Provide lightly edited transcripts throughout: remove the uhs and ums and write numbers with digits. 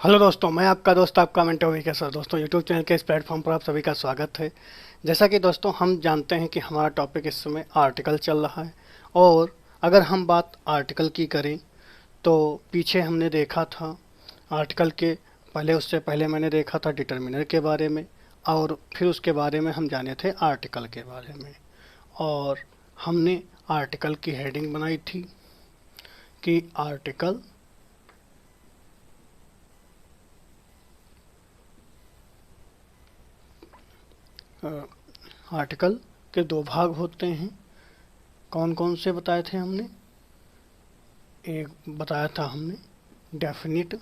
Hello दोस्तों, मैं आपका दोस्त आपका मेंटर वी के सर। दोस्तों यूट्यूब चैनल के इस प्लेटफॉर्म पर आप सभी का स्वागत है। जैसा कि दोस्तों हम जानते हैं कि हमारा टॉपिक इस समय आर्टिकल चल रहा है। और अगर हम बात आर्टिकल की करें तो पीछे हमने देखा था आर्टिकल के पहले, उससे पहले मैंने देखा था डिटर्मिनर के बारे में। और फिर उसके बारे में हम जाने थे आर्टिकल के बारे में। और हमने आर्टिकल की हेडिंग बनाई थी कि आर्टिकल के दो भाग होते हैं। कौन कौन से बताए थे हमने? एक बताया था हमने डेफिनिट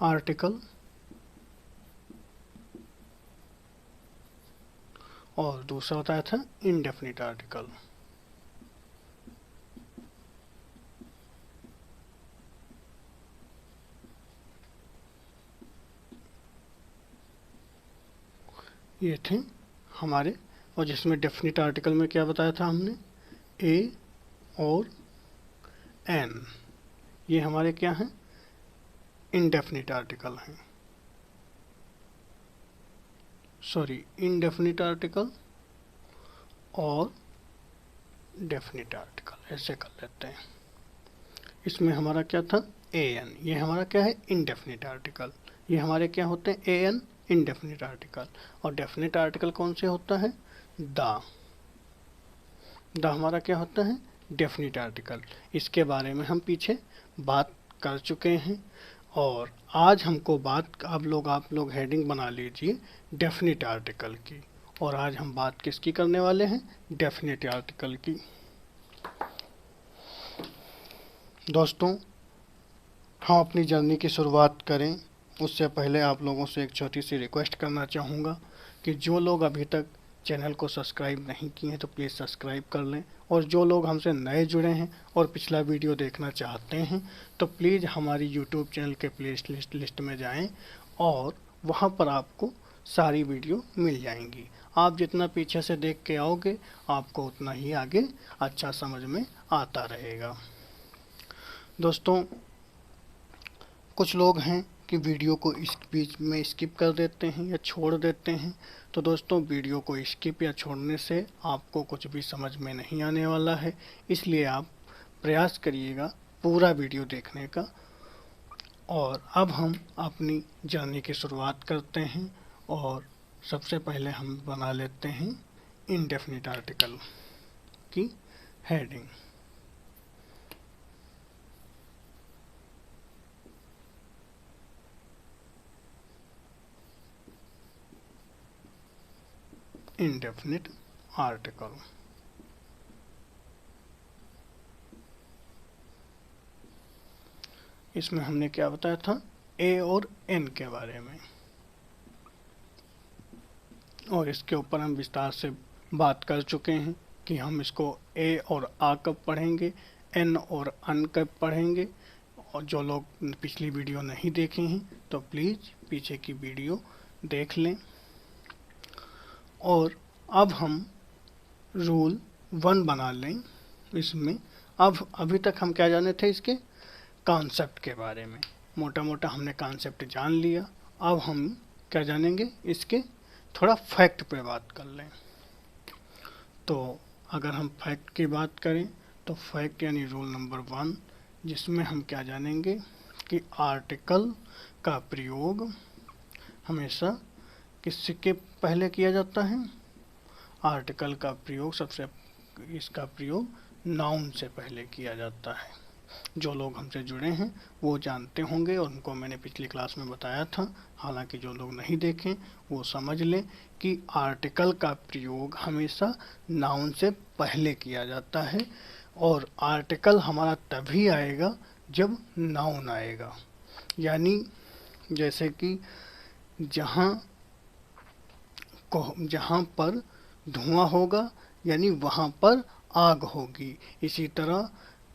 आर्टिकल और दूसरा बताया था इनडेफिनिट आर्टिकल। ये थे हमारे। और जिसमें डेफिनिट आर्टिकल में क्या बताया था हमने? ए और एन, ये हमारे क्या हैं? इनडेफिनिट आर्टिकल हैं। सॉरी, इनडेफिनिट आर्टिकल और डेफिनिट आर्टिकल, ऐसे कर लेते हैं। इसमें हमारा क्या था? ए एन, ये हमारा क्या है? Indefinite article. ये हमारे क्या होते हैं? A N, indefinite article. और डेफिनिट आर्टिकल कौन से होता है? द द हमारा क्या होता है? Definite article. इसके बारे में हम पीछे बात कर चुके हैं। और आज हमको बात, आप लोग हेडिंग बना लीजिए डेफिनिट आर्टिकल की। और आज हम बात किसकी करने वाले हैं? डेफिनिट आर्टिकल की। दोस्तों, हम अपनी जर्नी की शुरुआत करें उससे पहले आप लोगों से एक छोटी सी रिक्वेस्ट करना चाहूँगा कि जो लोग अभी तक चैनल को सब्सक्राइब नहीं किए हैं तो प्लीज़ सब्सक्राइब कर लें। और जो लोग हमसे नए जुड़े हैं और पिछला वीडियो देखना चाहते हैं तो प्लीज़ हमारी यूट्यूब चैनल के प्ले लिस्ट में जाएं और वहां पर आपको सारी वीडियो मिल जाएंगी। आप जितना पीछे से देख के आओगे आपको उतना ही आगे अच्छा समझ में आता रहेगा। दोस्तों, कुछ लोग हैं कि वीडियो को इस बीच में स्किप कर देते हैं या छोड़ देते हैं। तो दोस्तों, वीडियो को स्किप या छोड़ने से आपको कुछ भी समझ में नहीं आने वाला है। इसलिए आप प्रयास करिएगा पूरा वीडियो देखने का। और अब हम अपनी जर्नी की शुरुआत करते हैं। और सबसे पहले हम बना लेते हैं इनडेफिनिट आर्टिकल की हेडिंग। Indefinite article. इसमें हमने क्या बताया था? ए और एन के बारे में। और इसके ऊपर हम विस्तार से बात कर चुके हैं कि हम इसको ए और आ कब पढ़ेंगे, एन और अन कब पढ़ेंगे। और जो लोग पिछली वीडियो नहीं देखे हैं तो प्लीज़ पीछे की वीडियो देख लें। और अब हम रूल 1 बना लें इसमें। अब अभी तक हम क्या जाने थे? इसके कॉन्सेप्ट के बारे में। मोटा मोटा हमने कॉन्सेप्ट जान लिया। अब हम क्या जानेंगे? इसके थोड़ा फैक्ट पे बात कर लें। तो अगर हम फैक्ट की बात करें तो फैक्ट यानी रूल नंबर 1, जिसमें हम क्या जानेंगे कि आर्टिकल का प्रयोग हमेशा किसके पहले किया जाता है? आर्टिकल का प्रयोग इसका प्रयोग नाउन से पहले किया जाता है। जो लोग हमसे जुड़े हैं वो जानते होंगे और उनको मैंने पिछली क्लास में बताया था। हालांकि जो लोग नहीं देखें वो समझ लें कि आर्टिकल का प्रयोग हमेशा नाउन से पहले किया जाता है। और आर्टिकल हमारा तभी आएगा जब नाउन आएगा। यानी जैसे कि जहाँ जहाँ पर धुआं होगा यानी वहाँ पर आग होगी। इसी तरह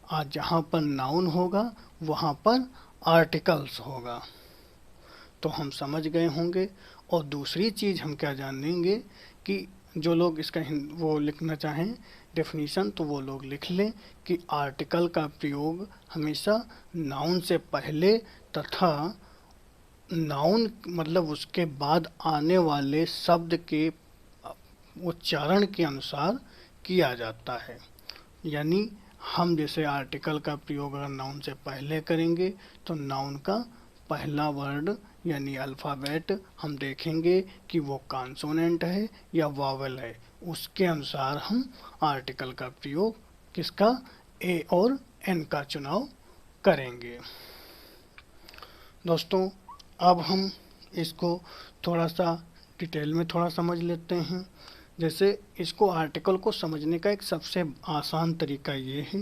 आज जहाँ पर नाउन होगा वहाँ पर आर्टिकल्स होगा। तो हम समझ गए होंगे। और दूसरी चीज़ हम क्या जानेंगे कि जो लोग इसका वो लिखना चाहें डेफिनीशन, तो वो लोग लिख लें कि आर्टिकल का प्रयोग हमेशा नाउन से पहले तथा नाउन मतलब उसके बाद आने वाले शब्द के उच्चारण के अनुसार किया जाता है। यानी हम जैसे आर्टिकल का प्रयोग अगर नाउन से पहले करेंगे तो नाउन का पहला वर्ड यानी अल्फ़ाबेट हम देखेंगे कि वो कॉन्सोनेंट है या वॉवेल है, उसके अनुसार हम आर्टिकल का प्रयोग किसका, ए और एन का चुनाव करेंगे। दोस्तों अब हम इसको थोड़ा सा डिटेल में थोड़ा समझ लेते हैं। जैसे इसको आर्टिकल को समझने का एक सबसे आसान तरीका ये है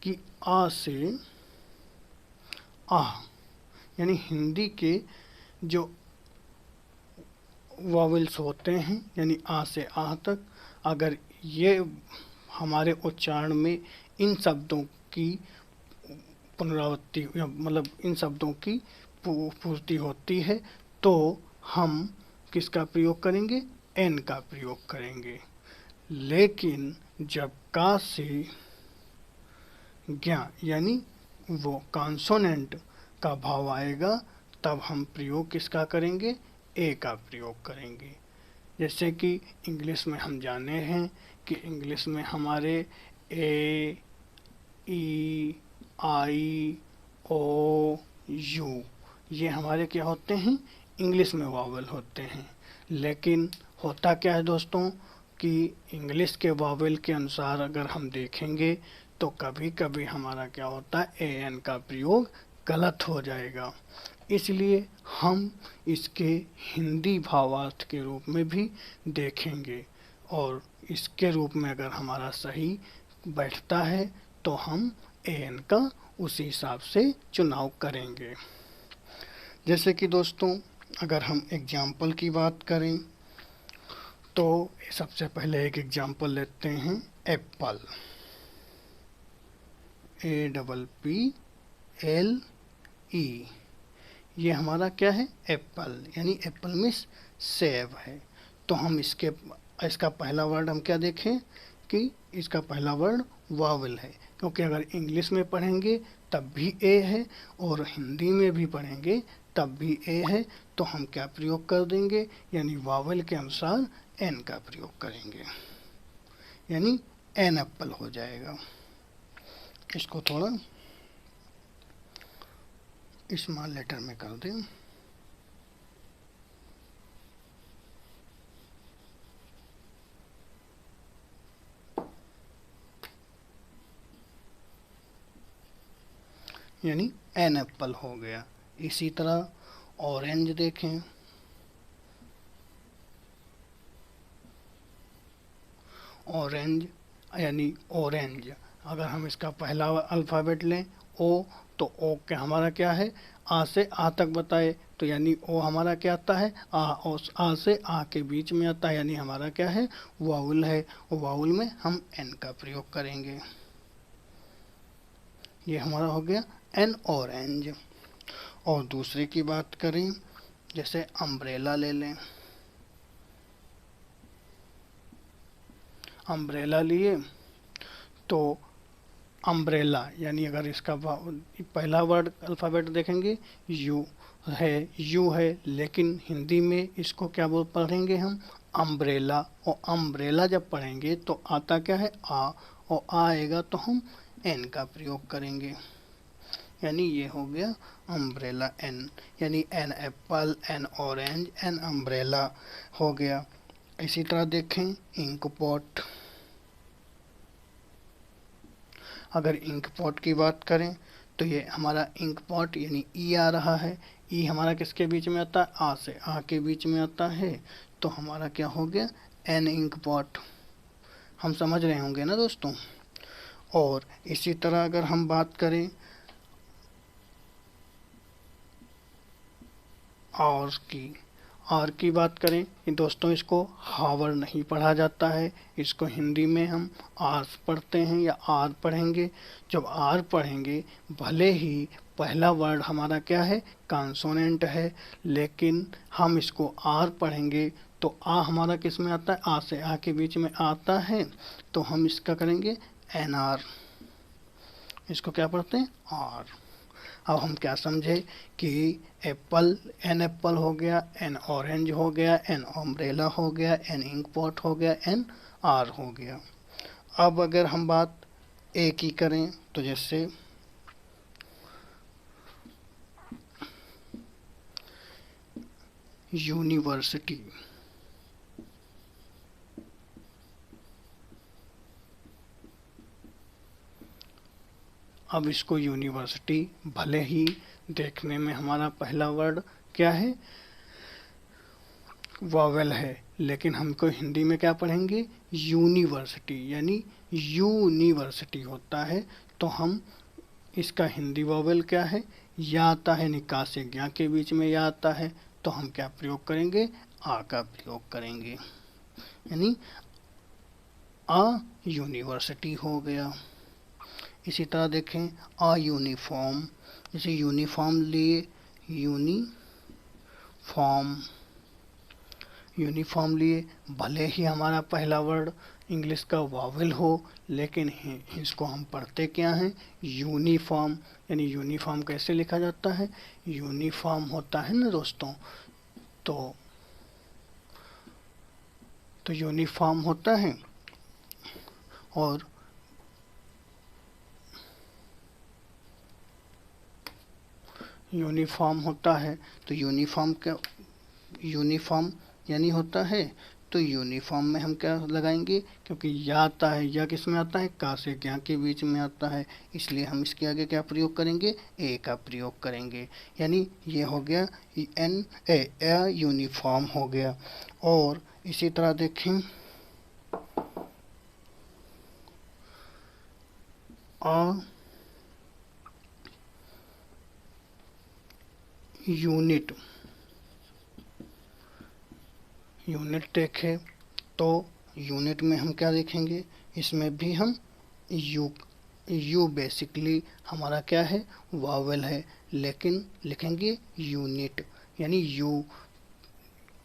कि आ से आ यानी हिंदी के जो वॉवेल्स होते हैं यानी आ से आ तक, अगर ये हमारे उच्चारण में इन शब्दों की पुनरावृत्ति या मतलब इन शब्दों की पूर्ति होती है तो हम किसका प्रयोग करेंगे, एन का प्रयोग करेंगे। लेकिन जब का से ज्ञा यानी वो कॉन्सोनेंट का भाव आएगा तब हम प्रयोग किसका करेंगे, ए का प्रयोग करेंगे। जैसे कि इंग्लिश में हम जाने हैं कि इंग्लिश में हमारे ए, ई, आई, ओ, यू ये हमारे क्या होते हैं, इंग्लिश में वावल होते हैं। लेकिन होता क्या है दोस्तों कि इंग्लिश के वावल के अनुसार अगर हम देखेंगे तो कभी कभी हमारा क्या होता है, ए एन का प्रयोग गलत हो जाएगा। इसलिए हम इसके हिंदी भावार्थ के रूप में भी देखेंगे और इसके रूप में अगर हमारा सही बैठता है तो हम ए एन का उसी हिसाब से चुनाव करेंगे। जैसे कि दोस्तों अगर हम एग्जाम्पल की बात करें तो सबसे पहले एक एग्जाम्पल लेते हैं, एप्पल, APPLE ये हमारा क्या है, एप्पल, यानी एप्पल मीन्स सेब है। तो हम इसका पहला वर्ड हम क्या देखें कि इसका पहला वर्ड वावल है, क्योंकि अगर इंग्लिश में पढ़ेंगे तब भी ए है और हिंदी में भी पढ़ेंगे तब भी ए है, तो हम क्या प्रयोग कर देंगे, यानी वावल के अनुसार एन का प्रयोग करेंगे, यानी एन एप्पल हो जाएगा। इसको थोड़ा स्मॉल लेटर में कर दें। यानी एन एप्पल हो गया। इसी तरह ऑरेंज देखें, ऑरेंज यानी ऑरेंज, अगर हम इसका पहला अल्फ़ाबेट लें ओ, तो ओ के हमारा क्या है, आ से आ तक बताए, तो यानी ओ हमारा क्या आता है, आ, और आ से आ के बीच में आता है, यानी हमारा क्या है, वाउल है, और वाउल में हम एन का प्रयोग करेंगे। ये हमारा हो गया एन ऑरेंज। और दूसरे की बात करें, जैसे अम्ब्रेला ले लें, अम्ब्रेला लिए तो अम्ब्रेला यानी अगर इसका पहला वर्ड अल्फ़ाबेट देखेंगे यू है, लेकिन हिंदी में इसको क्या बोल पढ़ेंगे हम, अम्ब्रेला, और अम्ब्रेला जब पढ़ेंगे तो आता क्या है, आ, और आएगा तो हम एन का प्रयोग करेंगे, यानी ये हो गया अम्ब्रेला एन, यानी an apple, an orange, an umbrella हो गया। इसी तरह देखें इंक पॉट, अगर इंक पॉट की बात करें तो ये हमारा इंक पॉट यानी ई आ रहा है, ई हमारा किसके बीच में आता है, आ से आ के बीच में आता है, तो हमारा क्या हो गया, एन इंक पॉट। हम समझ रहे होंगे ना दोस्तों। और इसी तरह अगर हम बात करें आर की बात करें कि दोस्तों इसको हावर नहीं पढ़ा जाता है, इसको हिंदी में हम आर पढ़ते हैं या आर पढ़ेंगे। जब आर पढ़ेंगे भले ही पहला वर्ड हमारा क्या है, कॉन्सोनेंट है, लेकिन हम इसको आर पढ़ेंगे तो आ हमारा किस में आता है, आ से आ के बीच में आता है, तो हम इसका करेंगे एन आर, इसको क्या पढ़ते हैं, आर। अब हम क्या समझे कि एप्पल, एन एप्पल हो गया, एन ऑरेंज हो गया, एन अम्ब्रेला हो गया, एन इंक पॉट हो गया, एन आर हो गया। अब अगर हम बात ए की करें तो जैसे यूनिवर्सिटी, अब इसको यूनिवर्सिटी, भले ही देखने में हमारा पहला वर्ड क्या है, वॉवेल है, लेकिन हमको हिंदी में क्या पढ़ेंगे, यूनिवर्सिटी, यानी यूनिवर्सिटी होता है। तो हम इसका हिंदी वॉवेल क्या है, या आता है, निकाह से ज्ञा के बीच में या आता है, तो हम क्या प्रयोग करेंगे, आ का प्रयोग करेंगे, यानी आ यूनिवर्सिटी हो गया। इसी तरह देखें अ यूनिफॉर्म, जैसे यूनिफॉर्म लिए यूनिफॉर्म, यूनिफॉर्म लिए, भले ही हमारा पहला वर्ड इंग्लिश का वावल हो, लेकिन इसको हम पढ़ते क्या हैं, यूनिफॉर्म। यानी यूनिफॉर्म कैसे लिखा जाता है, यूनिफॉर्म होता है ना दोस्तों, तो यूनिफॉर्म होता है। और यूनिफॉर्म होता है, तो यूनिफॉर्म क्या, यूनिफॉर्म यानी होता है, तो यूनिफॉर्म में हम क्या लगाएंगे, क्योंकि या आता है, या किस में आता है, का से ज्ञा के बीच में आता है, इसलिए हम इसके आगे क्या प्रयोग करेंगे, ए का प्रयोग करेंगे। यानी ये हो गया एन ए यूनिफॉर्म हो गया। और इसी तरह देखें अ यूनिट, यूनिट देखें तो यूनिट में हम क्या देखेंगे, इसमें भी हम यू बेसिकली हमारा क्या है, वावल है, लेकिन लिखेंगे यूनिट, यानी यू,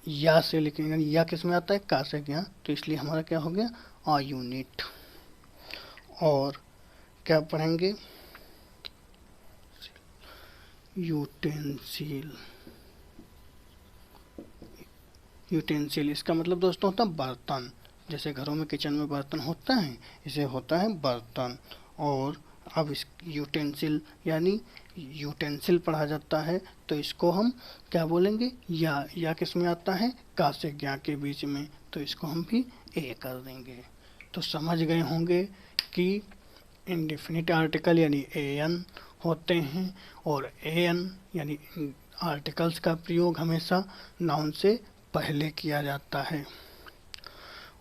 या से लिखेंगे, यानी या किस में आता है, का से क्या, तो इसलिए हमारा क्या हो गया, आ यूनिट। और क्या पढ़ेंगे, यूटेंसिल, यूटेंसिल इसका मतलब दोस्तों होता है बर्तन, जैसे घरों में किचन में बर्तन होता है, इसे होता है बर्तन। और अब इस यूटेंसिल यानी यूटेंसिल पढ़ा जाता है, तो इसको हम क्या बोलेंगे, या किस में आता है, का से ज्ञा के बीच में, तो इसको हम भी ए कर देंगे। तो समझ गए होंगे कि इंडेफिनिट आर्टिकल यानी एन होते हैं, और एन यानी आर्टिकल्स का प्रयोग हमेशा नाउन से पहले किया जाता है,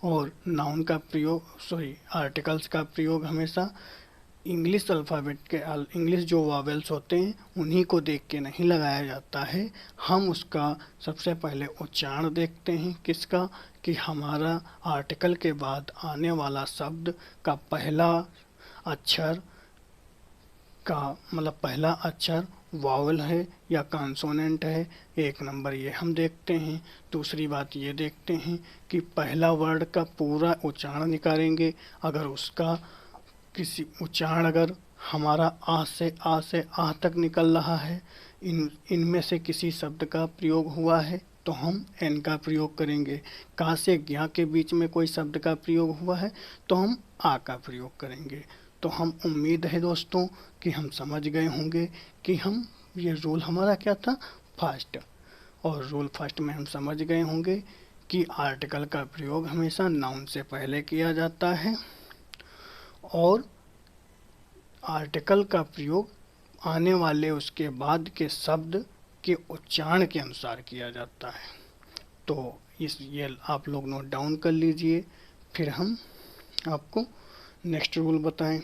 और नाउन का प्रयोग, सॉरी आर्टिकल्स का प्रयोग हमेशा इंग्लिश अल्फ़ाबेट के, इंग्लिश जो वावेल्स होते हैं उन्हीं को देख के नहीं लगाया जाता है। हम उसका सबसे पहले उच्चारण देखते हैं, किसका, कि हमारा आर्टिकल के बाद आने वाला शब्द का पहला अक्षर का मतलब पहला अक्षर वावल है या कॉन्सोनेंट है, एक नंबर ये हम देखते हैं। दूसरी बात ये देखते हैं कि पहला वर्ड का पूरा उच्चारण निकालेंगे, अगर उसका किसी उच्चारण अगर हमारा आ से आ तक निकल रहा है, इनमें से किसी शब्द का प्रयोग हुआ है तो हम एन का प्रयोग करेंगे, का से ज्ञा के बीच में कोई शब्द का प्रयोग हुआ है तो हम आ का प्रयोग करेंगे। तो हम उम्मीद है दोस्तों कि हम समझ गए होंगे कि हम ये रूल हमारा क्या था, फर्स्ट, और रूल फर्स्ट में हम समझ गए होंगे कि आर्टिकल का प्रयोग हमेशा नाउन से पहले किया जाता है, और आर्टिकल का प्रयोग आने वाले उसके बाद के शब्द के उच्चारण के अनुसार किया जाता है। तो ये आप लोग नोट डाउन कर लीजिए, फिर हम आपको नेक्स्ट रूल बताएं।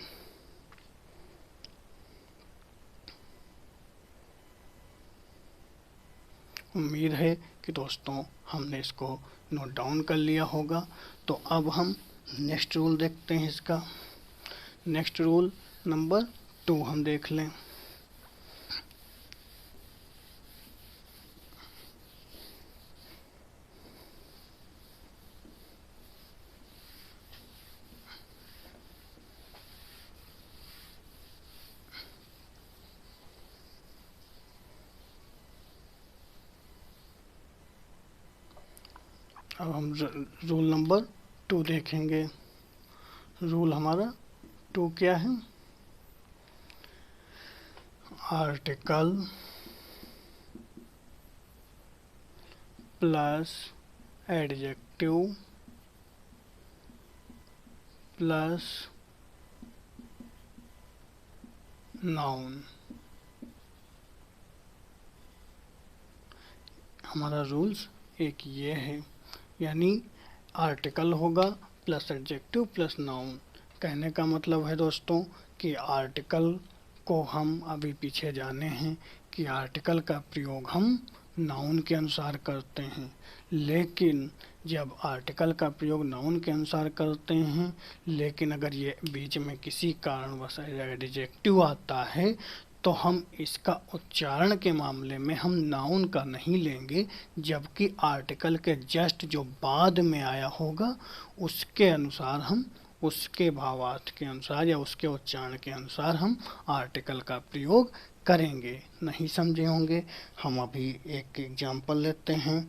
उम्मीद है कि दोस्तों हमने इसको नोट डाउन कर लिया होगा। तो अब हम नेक्स्ट रूल देखते हैं इसका। नेक्स्ट रूल नंबर 2 हम देख लें। अब हम रूल नंबर 2 देखेंगे। रूल हमारा 2 क्या है? Article plus adjective plus noun. हमारा रूल्स एक ये है, यानी आर्टिकल होगा प्लस एडजेक्टिव प्लस नाउन। कहने का मतलब है दोस्तों कि आर्टिकल को हम अभी पीछे जाने हैं कि आर्टिकल का प्रयोग हम नाउन के अनुसार करते हैं, लेकिन जब आर्टिकल का प्रयोग नाउन के अनुसार करते हैं, लेकिन अगर ये बीच में किसी कारणवश एडजेक्टिव आता है तो हम इसका उच्चारण के मामले में हम नाउन का नहीं लेंगे, जबकि आर्टिकल के जस्ट जो बाद में आया होगा उसके अनुसार हम, उसके भावार्थ के अनुसार या उसके उच्चारण के अनुसार हम आर्टिकल का प्रयोग करेंगे। नहीं समझे होंगे? हम अभी एक एग्जांपल लेते हैं,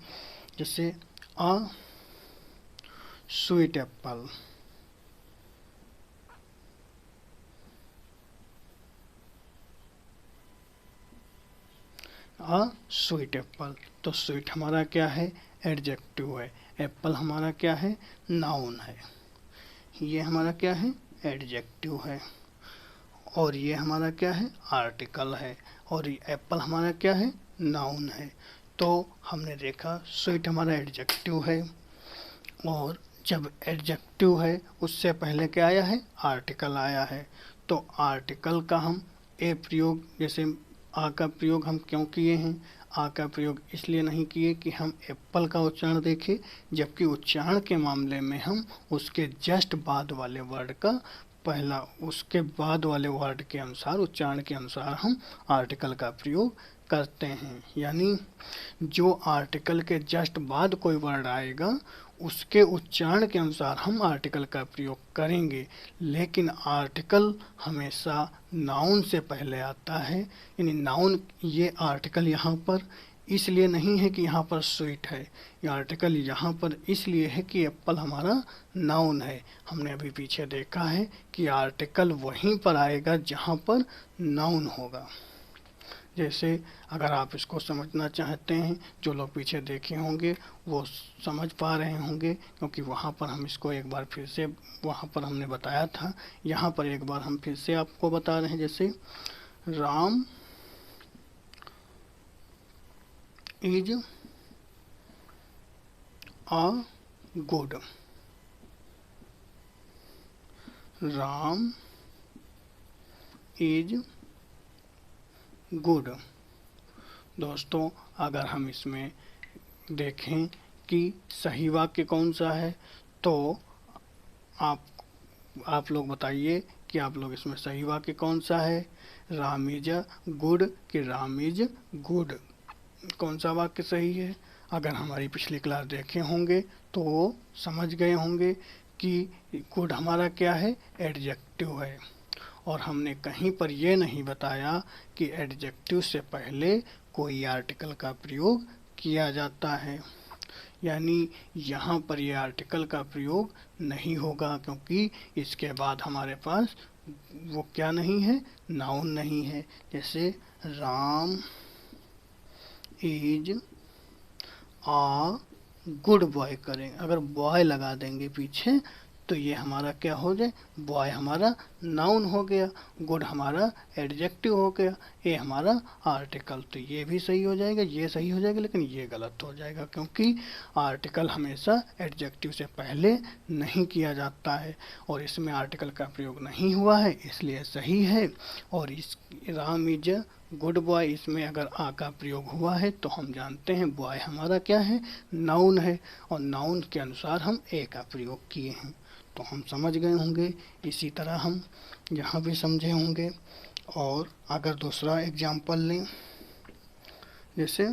जैसे a sweet Apple. A sweet Apple, तो स्वीट हमारा क्या है? एडजेक्टिव है। एप्पल हमारा क्या है? नाउन है। ये हमारा क्या है? एडजेक्टिव है। और ये हमारा क्या है? आर्टिकल है। और ये एप्पल हमारा क्या है? नाउन है। तो हमने देखा स्वीट हमारा एडजेक्टिव है, और जब एडजेक्टिव है उससे पहले क्या आया है? आर्टिकल आया है। तो आर्टिकल का हम ए प्रयोग, जैसे आ का प्रयोग हम क्यों किए हैं? आ का प्रयोग इसलिए नहीं किए कि हम एप्पल का उच्चारण देखें, जबकि उच्चारण के मामले में हम उसके जस्ट बाद वाले वर्ड का पहला, उसके बाद वाले वर्ड के अनुसार, उच्चारण के अनुसार हम आर्टिकल का प्रयोग करते हैं। यानी जो आर्टिकल के जस्ट बाद कोई वर्ड आएगा उसके उच्चारण के अनुसार हम आर्टिकल का प्रयोग करेंगे, लेकिन आर्टिकल हमेशा नाउन से पहले आता है। यानी नाउन, ये आर्टिकल यहाँ पर इसलिए नहीं है कि यहाँ पर स्वीट है, ये आर्टिकल यहाँ पर इसलिए है कि एप्पल हमारा नाउन है। हमने अभी पीछे देखा है कि आर्टिकल वहीं पर आएगा जहाँ पर नाउन होगा। जैसे अगर आप इसको समझना चाहते हैं, जो लोग पीछे देखे होंगे वो समझ पा रहे होंगे, क्योंकि वहाँ पर हम इसको एक बार फिर से, वहाँ पर हमने बताया था, यहाँ पर एक बार हम फिर से आपको बता रहे हैं। जैसे Ram is a good. Ram is good. दोस्तों अगर हम इसमें देखें कि सही वाक्य कौन सा है, तो आप लोग बताइए कि आप लोग इसमें सही वाक्य कौन सा है? राम इज गुड कि राम इज गुड, कौन सा वाक्य सही है? अगर हमारी पिछली क्लास देखे होंगे तो वो समझ गए होंगे कि गुड हमारा क्या है? एडजेक्टिव है। और हमने कहीं पर ये नहीं बताया कि एडजेक्टिव से पहले कोई आर्टिकल का प्रयोग किया जाता है। यानी यहाँ पर ये आर्टिकल का प्रयोग नहीं होगा, क्योंकि इसके बाद हमारे पास वो क्या नहीं है? नाउन नहीं है। जैसे Ram is a good boy करें, अगर बॉय लगा देंगे पीछे तो ये हमारा क्या हो जाए? बॉय हमारा नाउन हो गया, गुड हमारा एडजेक्टिव हो गया, ये हमारा आर्टिकल। तो ये भी सही हो जाएगा, ये सही हो जाएगा, लेकिन ये गलत हो जाएगा, क्योंकि आर्टिकल हमेशा एडजेक्टिव से पहले नहीं किया जाता है, और इसमें आर्टिकल का प्रयोग नहीं हुआ है, इसलिए सही है। और इस राम इज गुड बॉय, इसमें अगर आ का प्रयोग हुआ है तो हम जानते हैं बॉय हमारा क्या है? नाउन है, और नाउन के अनुसार हम ए का प्रयोग किए हैं। तो हम समझ गए होंगे, इसी तरह हम यहाँ भी समझे होंगे। और अगर दूसरा एग्जाम्पल लें, जैसे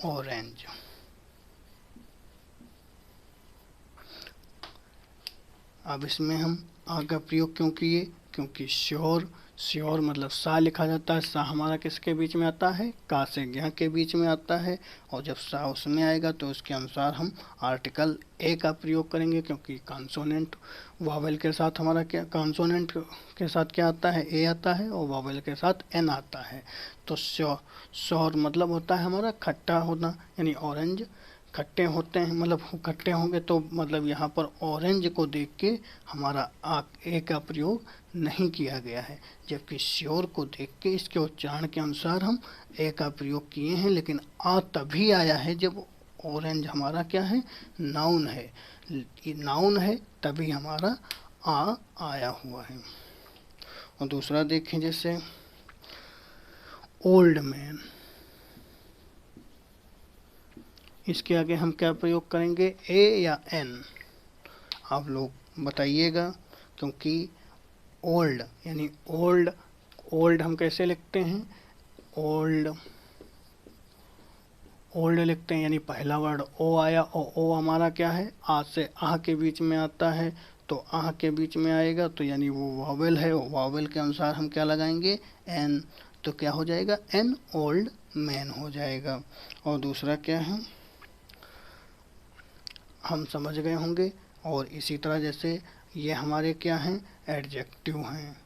ऑरेंज। अब इसमें हम आ का प्रयोग क्यों किए, क्योंकि श्योर, श्योर मतलब सा लिखा जाता है, सा हमारा किसके बीच में आता है, का से ज्ञ के बीच में आता है, और जब सा उसमें आएगा तो उसके अनुसार हम आर्टिकल ए का प्रयोग करेंगे, क्योंकि कॉन्सोनेंट वावेल के साथ हमारा क्या, कॉन्सोनेंट के साथ क्या आता है, ए आता है, और वावेल के साथ एन आता है। तो श्योर मतलब होता है हमारा खट्टा होना, यानी ऑरेंज खट्टे होते हैं, मतलब खट्टे होंगे, तो मतलब यहाँ पर ऑरेंज को देख के हमारा आ ए का प्रयोग नहीं किया गया है, जबकि श्योर को देख के इसके उच्चारण के अनुसार हम ए का प्रयोग किए हैं। लेकिन आ तभी आया है जब ऑरेंज हमारा क्या है, नाउन है, नाउन है तभी हमारा आ आया हुआ है। और दूसरा देखें, जैसे ओल्ड मैन, इसके आगे हम क्या प्रयोग करेंगे, ए या एन, आप लोग बताइएगा। क्योंकि ओल्ड यानी ओल्ड, ओल्ड हम कैसे लिखते हैं, ओल्ड, ओल्ड लिखते हैं, यानी पहला वर्ड ओ आया, और ओ हमारा क्या है, आ से आह के बीच में आता है, तो आह के बीच में आएगा तो यानी वो वावेल है, और वावेल के अनुसार हम क्या लगाएंगे, एन, तो क्या हो जाएगा, एन ओल्ड मैन हो जाएगा। और दूसरा क्या है, हम समझ गए होंगे। और इसी तरह जैसे ये हमारे क्या हैं, एडजेक्टिव हैं,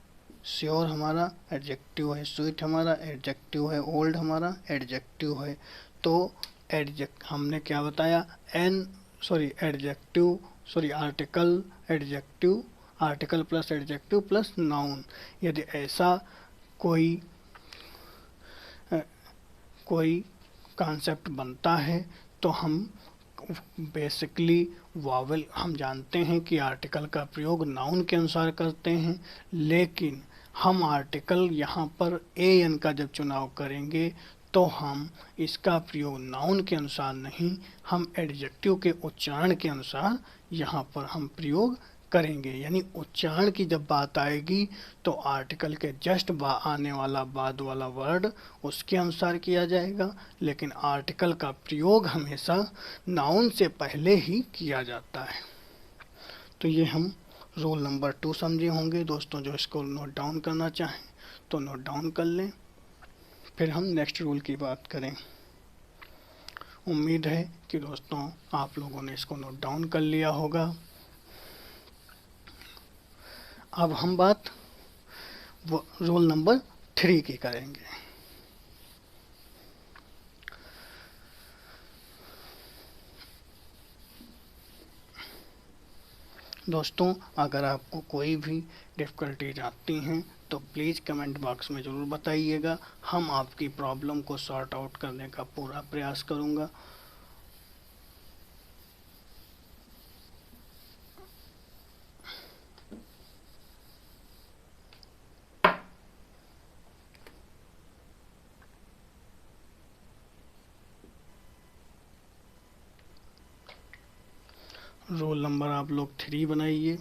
श्योर हमारा एडजेक्टिव है, स्वीट हमारा एडजेक्टिव है, ओल्ड हमारा एडजेक्टिव है। तो एडजेक्ट हमने क्या बताया, adjective, article, adjective, article plus adjective plus noun. यदि ऐसा कोई कोई कॉन्सेप्ट बनता है तो हम बेसिकली वावल, हम जानते हैं कि आर्टिकल का प्रयोग नाउन के अनुसार करते हैं, लेकिन हम आर्टिकल यहाँ पर ए एन का जब चुनाव करेंगे तो हम इसका प्रयोग नाउन के अनुसार नहीं, हम एडजेक्टिव के उच्चारण के अनुसार यहाँ पर हम प्रयोग करेंगे। यानी उच्चारण की जब बात आएगी तो आर्टिकल के जस्ट आने वाला बाद वाला वर्ड उसके अनुसार किया जाएगा, लेकिन आर्टिकल का प्रयोग हमेशा नाउन से पहले ही किया जाता है। तो ये हम रूल नंबर 2 समझे होंगे दोस्तों। जो इसको नोट डाउन करना चाहें तो नोट डाउन कर लें, फिर हम नेक्स्ट रूल की बात करें। उम्मीद है कि दोस्तों आप लोगों ने इसको नोट डाउन कर लिया होगा। अब हम बात रूल नंबर 3 की करेंगे। दोस्तों अगर आपको कोई भी डिफ़िकल्टीज आती हैं तो प्लीज़ कमेंट बॉक्स में ज़रूर बताइएगा, हम आपकी प्रॉब्लम को सॉर्ट आउट करने का पूरा प्रयास करूँगा। रोल नंबर आप लोग 3 बनाइए,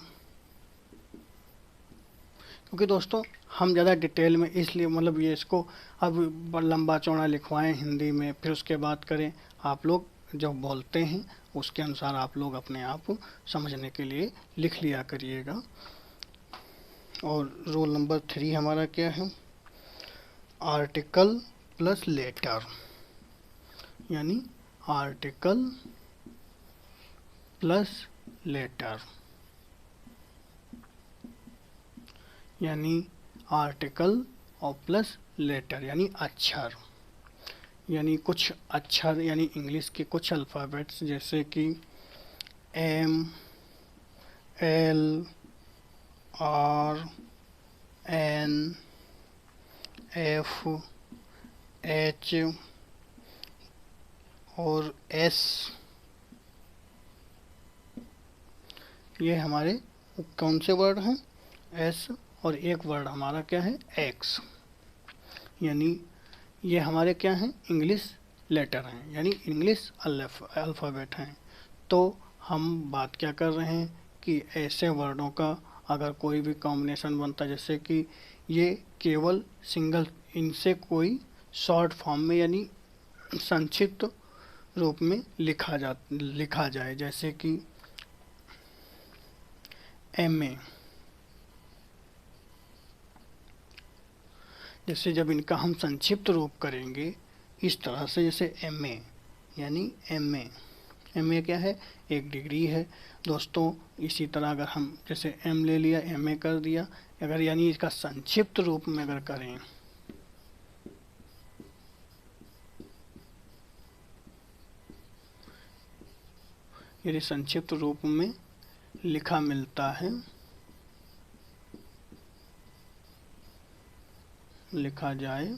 क्योंकि दोस्तों हम ज़्यादा डिटेल में इसलिए मतलब ये इसको अब लंबा चौड़ा लिखवाएं हिंदी में, फिर उसके बाद करें। आप लोग जो बोलते हैं उसके अनुसार आप लोग अपने आप समझने के लिए लिख लिया करिएगा। और रोल नंबर 3 हमारा क्या है, आर्टिकल प्लस लेटर, यानी आर्टिकल प्लस लेटर, यानी आर्टिकल और प्लस लेटर यानी अक्षर, यानी कुछ अक्षर, यानी इंग्लिश के कुछ अल्फ़ाबेट्स जैसे कि M, L, R, N, F, H और एस, ये हमारे कौन से वर्ड हैं, एस, और एक वर्ड हमारा क्या है, एक्स, यानी ये हमारे क्या हैं, इंग्लिश लेटर हैं, यानी इंग्लिश अल्फ़ाबेट हैं। तो हम बात क्या कर रहे हैं कि ऐसे वर्डों का अगर कोई भी कॉम्बिनेशन बनता है, जैसे कि ये केवल सिंगल, इनसे कोई शॉर्ट फॉर्म में यानी संक्षिप्त रूप में लिखा जाए, जैसे कि MA। जैसे जब इनका हम संक्षिप्त रूप करेंगे इस तरह से, जैसे MA यानी MA क्या है, एक डिग्री है दोस्तों। इसी तरह अगर हम जैसे M ले लिया, MA कर दिया, अगर यानी इसका संक्षिप्त रूप में अगर करें, यदि संक्षिप्त रूप में लिखा मिलता है, लिखा जाए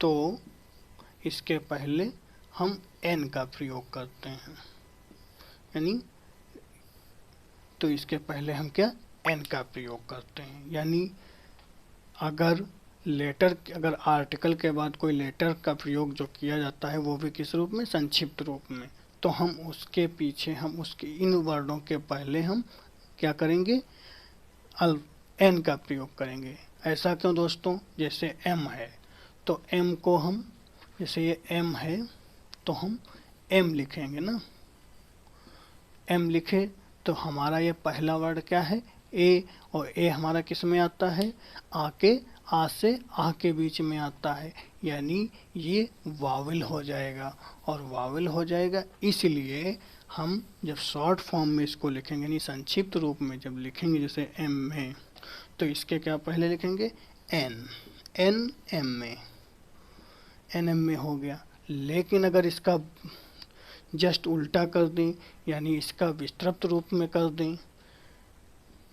तो इसके पहले हम N का प्रयोग करते हैं, यानी तो इसके पहले हम क्या N का प्रयोग करते हैं। यानी अगर आर्टिकल के बाद कोई लेटर का प्रयोग जो किया जाता है वो भी किस रूप में, संक्षिप्त रूप में, तो हम उसके पीछे हम उसके इन वर्डों के पहले हम क्या करेंगे, N का प्रयोग करेंगे। ऐसा क्यों दोस्तों, जैसे M है तो M को हम, जैसे ये M है तो हम M लिखेंगे ना, M लिखे तो हमारा ये पहला वर्ड क्या है, A, और A हमारा किस में आता है, आ से आ के बीच में आता है, यानी ये वावल हो जाएगा। और वावल हो जाएगा इसलिए हम जब शॉर्ट फॉर्म में इसको लिखेंगे, यानी संक्षिप्त रूप में जब लिखेंगे जैसे M में, तो इसके क्या पहले लिखेंगे N M में हो गया। लेकिन अगर इसका जस्ट उल्टा कर दें, यानी इसका विस्तृत रूप में कर दें,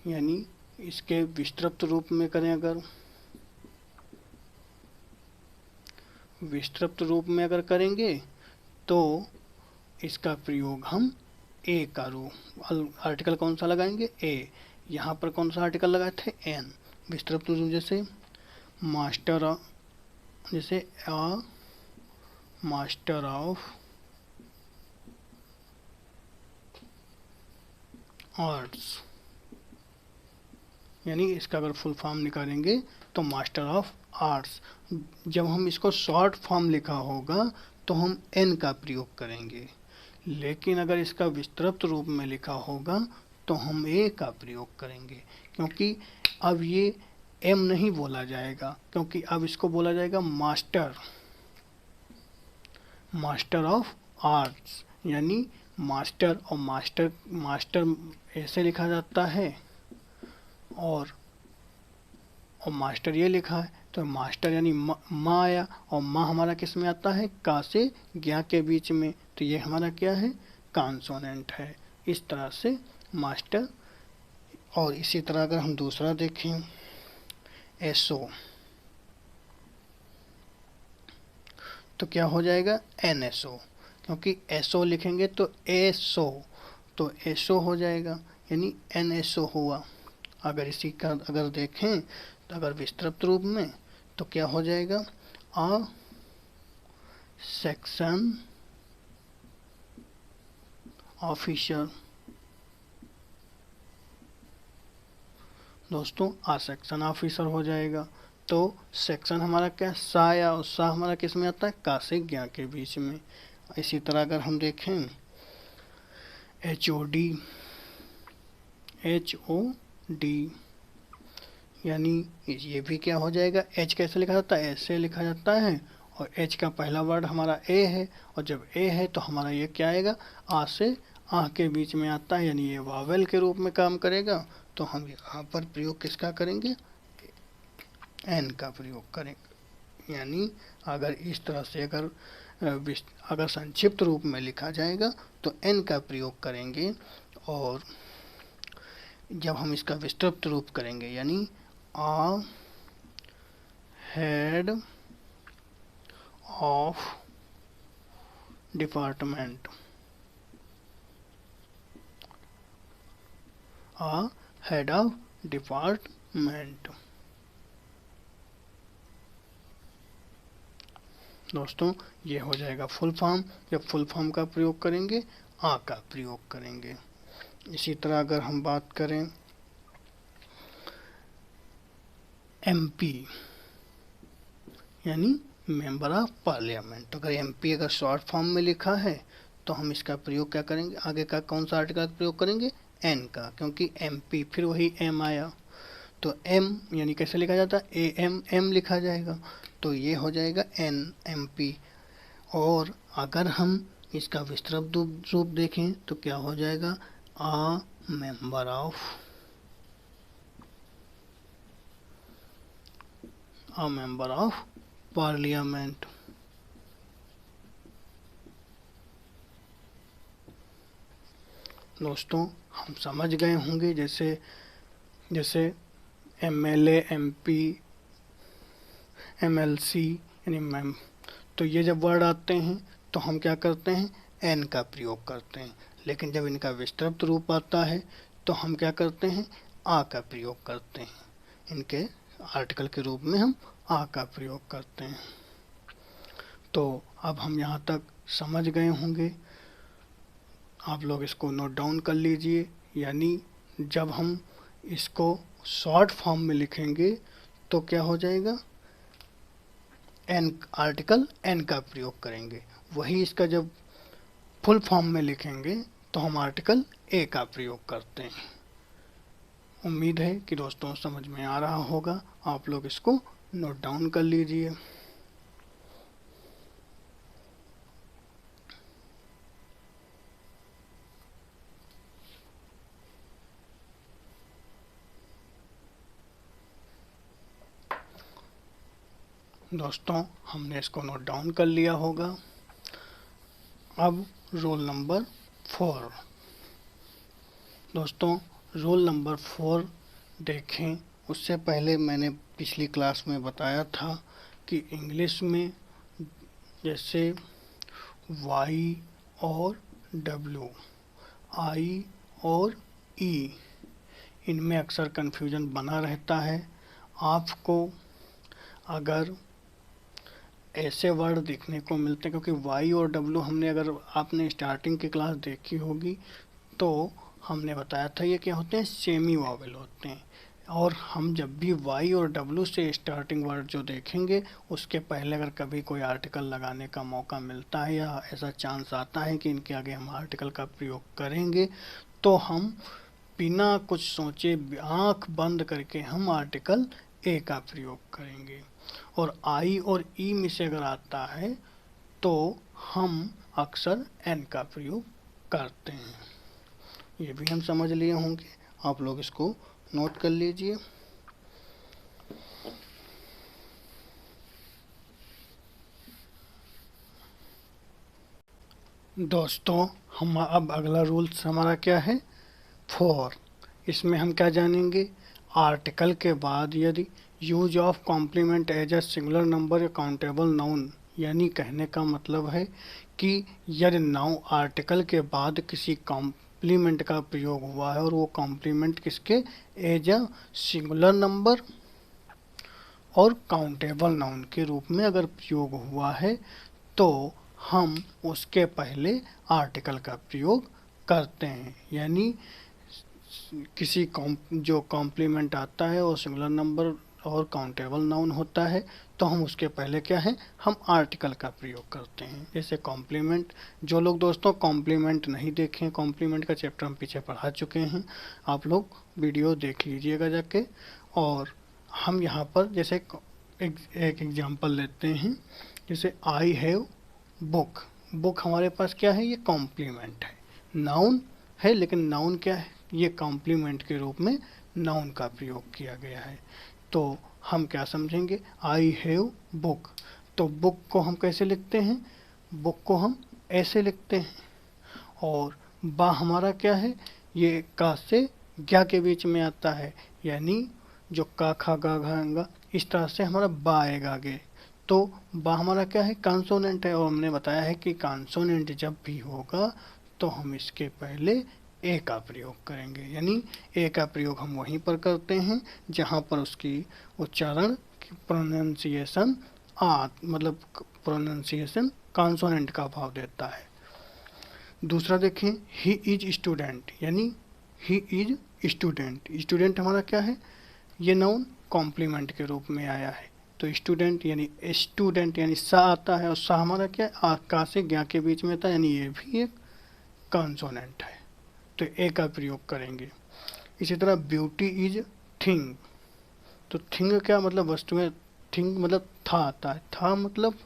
यानी इसके विस्तृत रूप में करें, अगर विस्तृत रूप में अगर करेंगे तो इसका प्रयोग हम A का रूप, आर्टिकल कौन सा लगाएंगे, A। यहाँ पर कौन सा आर्टिकल लगाए थे, N। विस्तृत रूप जैसे मास्टर, जैसे अ मास्टर ऑफ आर्ट्स, यानी इसका अगर फुल फॉर्म निकालेंगे तो मास्टर ऑफ आर्ट्स। जब हम इसको शॉर्ट फॉर्म लिखा होगा तो हम N का प्रयोग करेंगे, लेकिन अगर इसका विस्तृत रूप में लिखा होगा तो हम A का प्रयोग करेंगे, क्योंकि अब ये M नहीं बोला जाएगा, क्योंकि अब इसको बोला जाएगा मास्टर ऑफ आर्ट्स, यानी मास्टर और मास्टर ऐसे लिखा जाता है, और मास्टर ये लिखा है, तो मास्टर यानी माँ आया, और माँ हमारा किस में आता है, का से ज्ञा के बीच में, तो ये हमारा क्या है, कॉन्सोनेंट है। इस तरह से मास्टर। और इसी तरह अगर हम दूसरा देखें SO, तो क्या हो जाएगा, NSO, क्योंकि SO लिखेंगे तो SO हो जाएगा, यानी NSO हुआ। अगर इसी का अगर देखें तो अगर विस्तृत रूप में तो क्या हो जाएगा, अ सेक्शन ऑफिसर। दोस्तों आ सेक्शन ऑफिसर हो जाएगा, तो सेक्शन हमारा क्या, सा, या और सा हमारा किस में आता है, का से ज्ञा के बीच में। इसी तरह अगर हम देखें HOD, यानी ये भी क्या हो जाएगा, H कैसे लिखा जाता है, ऐसे लिखा जाता है, और H का पहला वर्ड हमारा A है, और जब A है तो हमारा ये क्या आएगा, आ से आ के बीच में आता है, यानी ये वावेल के रूप में काम करेगा। तो हम यहाँ पर प्रयोग किसका करेंगे, N का प्रयोग करेंगे। यानी अगर इस तरह से अगर संक्षिप्त रूप में लिखा जाएगा तो N का प्रयोग करेंगे, और जब हम इसका विस्तृत रूप करेंगे, यानी आ head of department, head of department. दोस्तों ये हो जाएगा फुल फॉर्म। जब फुल फॉर्म का प्रयोग करेंगे, आ का प्रयोग करेंगे। इसी तरह अगर हम बात करें MP, यानी मेंबर ऑफ पार्लियामेंट, अगर MP अगर शॉर्ट फॉर्म में लिखा है तो हम इसका प्रयोग क्या करेंगे, आगे का कौन सा आर्टिकल का प्रयोग करेंगे, एन का, क्योंकि MP फिर वही एम आया, तो एम यानी कैसे लिखा जाता है, एम लिखा जाएगा, तो ये हो जाएगा NMP। और अगर हम इसका विस्तृत रूप देखें तो क्या हो जाएगा, अ मेंबर ऑफ पार्लियामेंट। दोस्तों हम समझ गए होंगे, जैसे जैसे MLA, MP, MLC यानी मैम, तो ये जब वर्ड आते हैं तो हम क्या करते हैं, एन का प्रयोग करते हैं। लेकिन जब इनका विस्तृत रूप आता है तो हम क्या करते हैं, आ का प्रयोग करते हैं। इनके आर्टिकल के रूप में हम आ का प्रयोग करते हैं। तो अब हम यहाँ तक समझ गए होंगे, आप लोग इसको नोट डाउन कर लीजिए। यानी जब हम इसको शॉर्ट फॉर्म में लिखेंगे तो क्या हो जाएगा, एन आर्टिकल एन का प्रयोग करेंगे। वही इसका जब फुल फॉर्म में लिखेंगे तो हम आर्टिकल ए का प्रयोग करते हैं। उम्मीद है कि दोस्तों समझ में आ रहा होगा, आप लोग इसको नोट डाउन कर लीजिए। दोस्तों हमने इसको नोट डाउन कर लिया होगा। अब रोल नंबर 4। दोस्तों रोल नंबर 4 देखें, उससे पहले मैंने पिछली क्लास में बताया था कि इंग्लिश में जैसे Y और W, I और E, इनमें अक्सर कन्फ्यूजन बना रहता है। आपको अगर ऐसे वर्ड देखने को मिलते हैं, क्योंकि Y और W हमने, अगर आपने स्टार्टिंग की क्लास देखी होगी तो हमने बताया था ये क्या होते हैं, सेमी वॉवेल होते हैं। और हम जब भी Y और W से स्टार्टिंग वर्ड जो देखेंगे, उसके पहले अगर कभी कोई आर्टिकल लगाने का मौका मिलता है या ऐसा चांस आता है कि इनके आगे हम आर्टिकल का प्रयोग करेंगे, तो हम बिना कुछ सोचे आंख बंद करके हम आर्टिकल ए का प्रयोग करेंगे। और आई और ई में से अगर आता है तो हम अक्सर एन का प्रयोग करते हैं। ये भी हम समझ लिए होंगे, आप लोग इसको नोट कर लीजिए। दोस्तों हम अब अगला रूल्स हमारा क्या है, 4। इसमें हम क्या जानेंगे, आर्टिकल के बाद यदि use of complement as a singular number या काउंटेबल नाउन, यानी कहने का मतलब है कि यदि नाउन आर्टिकल के बाद किसी कॉम्प्लीमेंट का प्रयोग हुआ है और वो कॉम्प्लीमेंट किसके, एज अ सिंगुलर नंबर और काउंटेबल नाउन के रूप में अगर प्रयोग हुआ है, तो हम उसके पहले आर्टिकल का प्रयोग करते हैं। यानी किसी जो कॉम्प्लीमेंट आता है और सिंगुलर नंबर और काउंटेबल नाउन होता है, तो हम उसके पहले क्या है, हम आर्टिकल का प्रयोग करते हैं। जैसे कॉम्प्लीमेंट, जो लोग दोस्तों कॉम्प्लीमेंट नहीं देखें, कॉम्प्लीमेंट का चैप्टर हम पीछे पढ़ा चुके हैं, आप लोग वीडियो देख लीजिएगा जाके। और हम यहाँ पर जैसे एक एग्जांपल लेते हैं, जैसे आई हैव बुक। बुक हमारे पास क्या है, ये कॉम्प्लीमेंट है, नाउन है, लेकिन नाउन क्या है, ये कॉम्प्लीमेंट के रूप में नाउन का प्रयोग किया गया है। तो हम क्या समझेंगे, आई हैव बुक, तो बुक को हम कैसे लिखते हैं, बुक को हम ऐसे लिखते हैं। और बा हमारा क्या है, ये का से ज्ञा के बीच में आता है, यानी जो का खा गा घा अंगा, इस तरह से हमारा बा आएगा आगे। तो बा हमारा क्या है, कॉन्सोनेंट है, और हमने बताया है कि कॉन्सोनेंट जब भी होगा तो हम इसके पहले ए का प्रयोग करेंगे। यानी ए का प्रयोग हम वहीं पर करते हैं जहाँ पर उसकी उच्चारण प्रोनाउंसिएशन मतलब प्रोनाउंसिएशन कॉन्सोनेंट का भाव देता है। दूसरा देखें, ही इज स्टूडेंट, यानी ही इज स्टूडेंट। स्टूडेंट हमारा क्या है, ये नाउन कॉम्प्लीमेंट के रूप में आया है, तो स्टूडेंट यानी स्टूडेंट यानी सा आता है, और सा हमारा क्या है, का से ज्ञा के बीच में था, यानी ये भी एक कॉन्सोनेंट है। तो ए का प्रयोग करेंगे। इसी तरह ब्यूटी इज थिंग, तो थिंग क्या मतलब वस्तुएं, थिंग मतलब था आता है, था मतलब,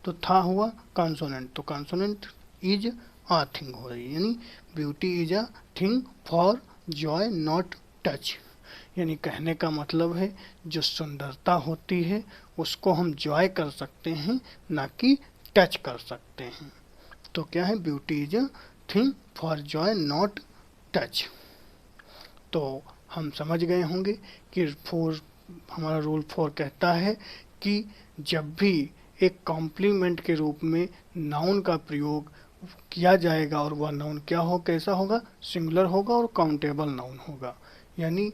तो था हुआ कॉन्सोनेंट, तो कॉन्सोनेंट इज आ थिंग हो रही है, यानी beauty is a thing for Joy not touch, यानी कहने का मतलब है जो सुंदरता होती है उसको हम जॉय कर सकते हैं, ना कि टच कर सकते हैं। तो क्या है, beauty is a thing for Joy not touch. तो हम समझ गए होंगे कि फोर, हमारा रूल 4 कहता है कि जब भी एक कॉम्प्लीमेंट के रूप में नाउन का प्रयोग किया जाएगा और वह नाउन क्या हो, कैसा होगा, सिंगुलर होगा और काउंटेबल नाउन होगा। यानी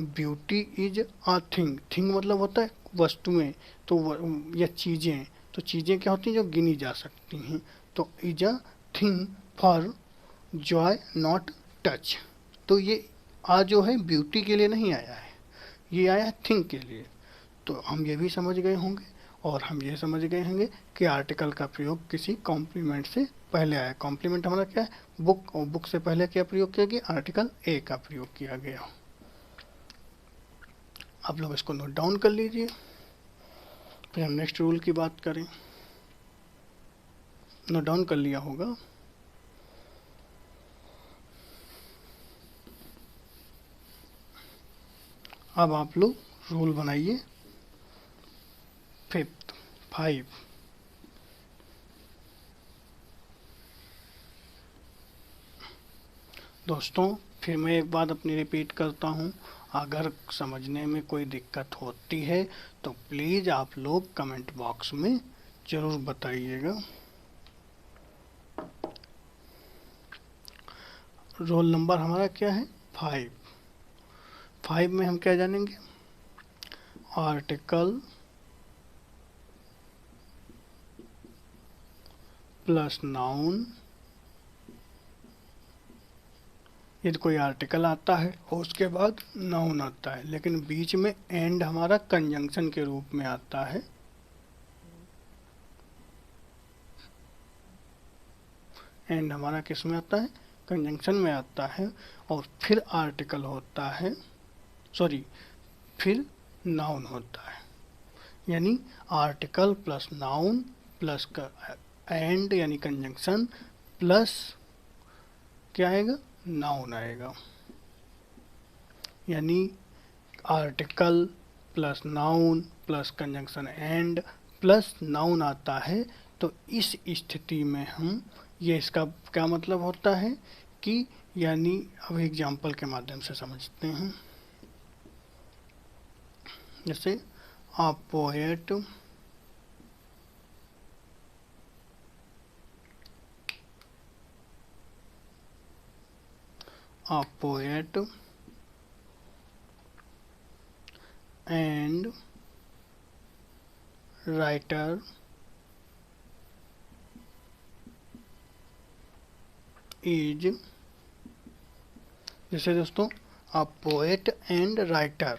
beauty is a thing, thing मतलब होता है वस्तुएं, तो या चीज़ें, तो चीज़ें क्या होती हैं जो गिनी जा सकती हैं, तो is a thing for Joy not touch. तो ये आ जो है ब्यूटी के लिए नहीं आया है, ये आया है थिंग के लिए। तो हम ये भी समझ गए होंगे, और हम ये समझ गए होंगे कि आर्टिकल का प्रयोग किसी कॉम्प्लीमेंट से पहले आया। कॉम्प्लीमेंट हमारा क्या है, बुक, और बुक से पहले क्या प्रयोग किया गया, आर्टिकल ए का प्रयोग किया गया। आप लोग इसको नोट डाउन कर लीजिए, फिर हम नेक्स्ट रूल की बात करें। नोट डाउन कर लिया होगा। अब आप लोग रूल बनाइए 5। दोस्तों फिर मैं एक बात अपनी रिपीट करता हूँ, अगर समझने में कोई दिक्कत होती है तो प्लीज़ आप लोग कमेंट बॉक्स में ज़रूर बताइएगा। रोल नंबर हमारा क्या है, 5। 5 में हम क्या जानेंगे, आर्टिकल प्लस नाउन, यदि कोई आर्टिकल आता है और उसके बाद नाउन आता है, लेकिन बीच में एंड हमारा कंजंक्शन के रूप में आता है, एंड हमारा किस में आता है, कंजंक्शन में आता है, और फिर आर्टिकल होता है, सॉरी, फिर नाउन होता है। यानी article plus noun plus and यानी कंजंक्शन प्लस क्या आएगा, नाउन आएगा। यानी article plus noun plus conjunction and plus noun आता है। तो इस स्थिति में हम ये, इसका क्या मतलब होता है कि, यानी अब एग्जाम्पल के माध्यम से समझते हैं। जैसे a poet and writer is, जैसे दोस्तों a poet and writer,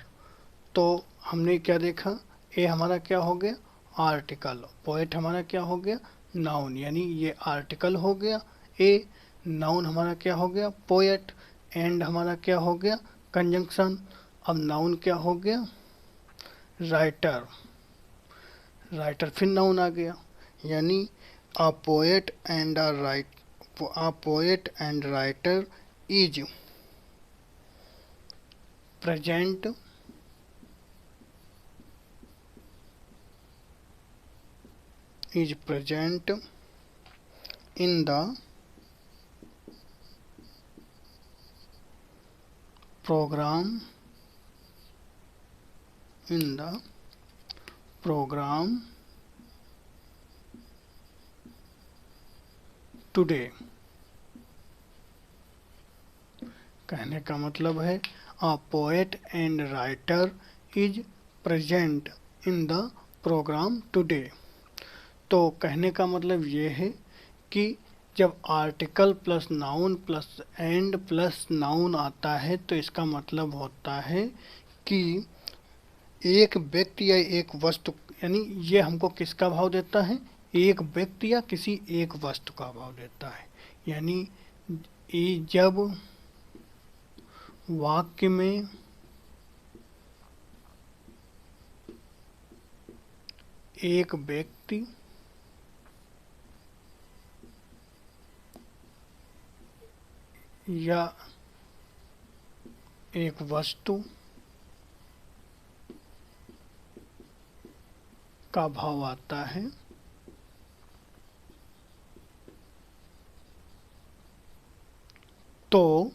तो हमने क्या देखा, ए हमारा क्या हो गया, आर्टिकल, पोएट हमारा क्या हो गया, नाउन, यानी ये आर्टिकल हो गया ए, नाउन हमारा क्या हो गया, पोएट, एंड हमारा क्या हो गया, कंजंक्शन। अब नाउन क्या हो गया, राइटर, राइटर फिर नाउन आ गया। यानी a poet and a poet and writer is present in the program today। कहने का मतलब है a poet and writer is present in the program today। तो कहने का मतलब ये है कि जब article plus noun plus and plus noun आता है तो इसका मतलब होता है कि एक व्यक्ति या एक वस्तु, यानी ये हमको किसका भाव देता है, एक व्यक्ति या किसी एक वस्तु का भाव देता है। यानी जब वाक्य में एक व्यक्ति या एक वस्तु का भाव आता है तो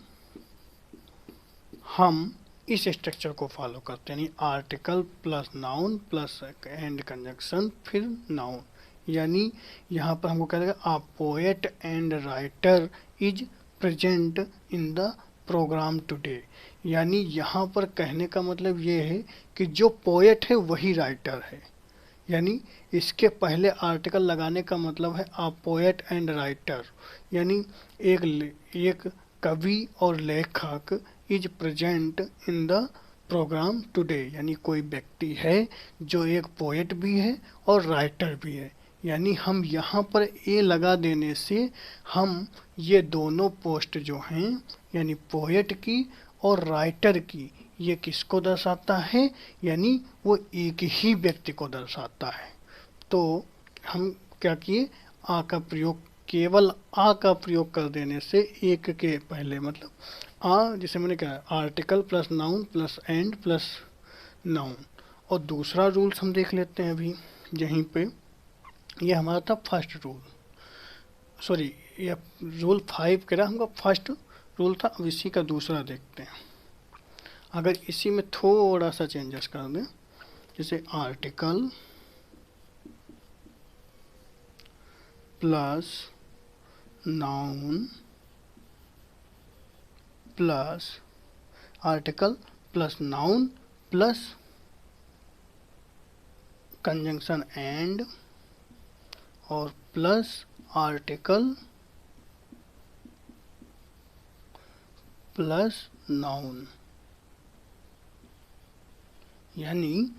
हम इस स्ट्रक्चर को फॉलो करते हैं, यानी article plus noun plus and conjunction फिर नाउन। यानी यहाँ पर हमको कह देगा a poet and writer is present in the programme today. यानी यहाँ पर कहने का मतलब ये है कि जो पोएट है वही राइटर है। यानी इसके पहले आर्टिकल लगाने का मतलब है आ पोएट एंड राइटर, यानी एक कवि और लेखक is present in the programme today, यानी कोई व्यक्ति है जो एक पोएट भी है और राइटर भी है। यानी हम यहाँ पर ए लगा देने से हम ये दोनों पोस्ट जो हैं यानी पोएट की और राइटर की, ये किसको दर्शाता है, यानी वो एक ही व्यक्ति को दर्शाता है। तो हम क्या किए, आ का प्रयोग, केवल आ का प्रयोग कर देने से एक के पहले मतलब आ, जिसे मैंने कहा article plus noun plus and plus noun. और दूसरा रूल्स हम देख लेते हैं अभी यहीं पे, ये हमारा था फर्स्ट रूल, सॉरी ये रूल 5 कह रहा हमका फर्स्ट रूल था। अब इसी का दूसरा देखते हैं। अगर इसी में थोड़ा सा चेंजेस कर दें, जैसे article plus noun plus article plus noun plus conjunction and और प्लस आर्टिकल प्लस नाउन। यानी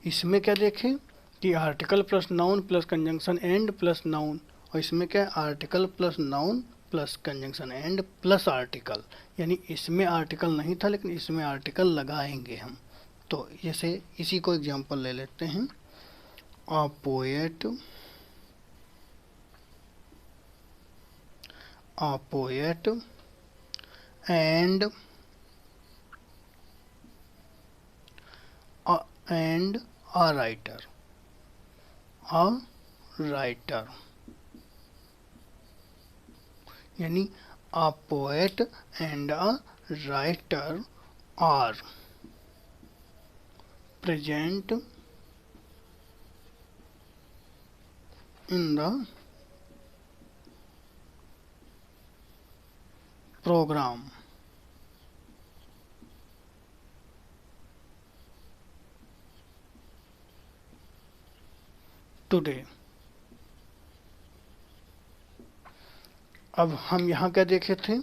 इसमें क्या देखें कि article plus noun plus conjunction and plus noun, और इसमें क्या है article plus noun plus conjunction and plus article. यानी इसमें आर्टिकल नहीं था लेकिन इसमें आर्टिकल लगाएंगे हम। तो जैसे इसी को एग्जांपल ले लेते हैं, आ पोएट एंड a writer, यानी a poet and a writer are present in the program today. अब हम यहाँ क्या देखे थे,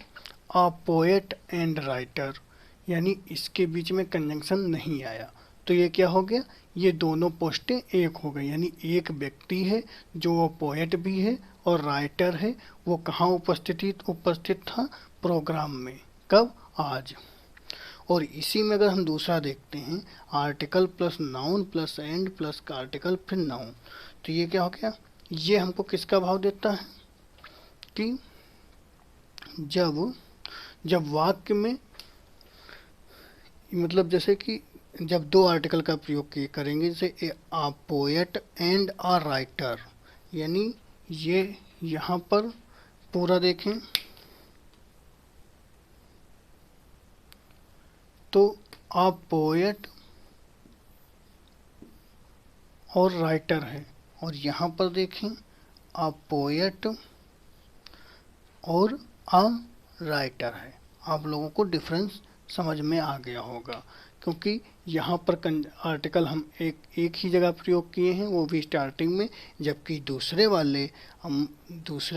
आ पोएट एंड राइटर, यानी इसके बीच में कंजंक्शन नहीं आया, तो ये क्या हो गया, ये दोनों पोस्टें एक हो गई। यानी एक व्यक्ति है जो वो पोएट भी है और राइटर है, वो कहाँ उपस्थित था, प्रोग्राम में। कब, आज। और इसी में अगर हम दूसरा देखते हैं, article plus noun plus and plus article फिर नाउन, तो ये क्या हो गया, ये हमको किसका भाव देता है कि जब वाक्य में मतलब जैसे कि जब दो आर्टिकल का प्रयोग करेंगे, जैसे आ पोएट एंड आ राइटर, यानी ये यहाँ पर पूरा देखें तो आ पोएट और राइटर है, और यहाँ पर देखें आ पोएट और आ राइटर है। आप लोगों को डिफरेंस समझ में आ गया होगा, क्योंकि यहाँ पर आर्टिकल हम एक ही जगह प्रयोग किए हैं, वो भी स्टार्टिंग में, जबकि दूसरे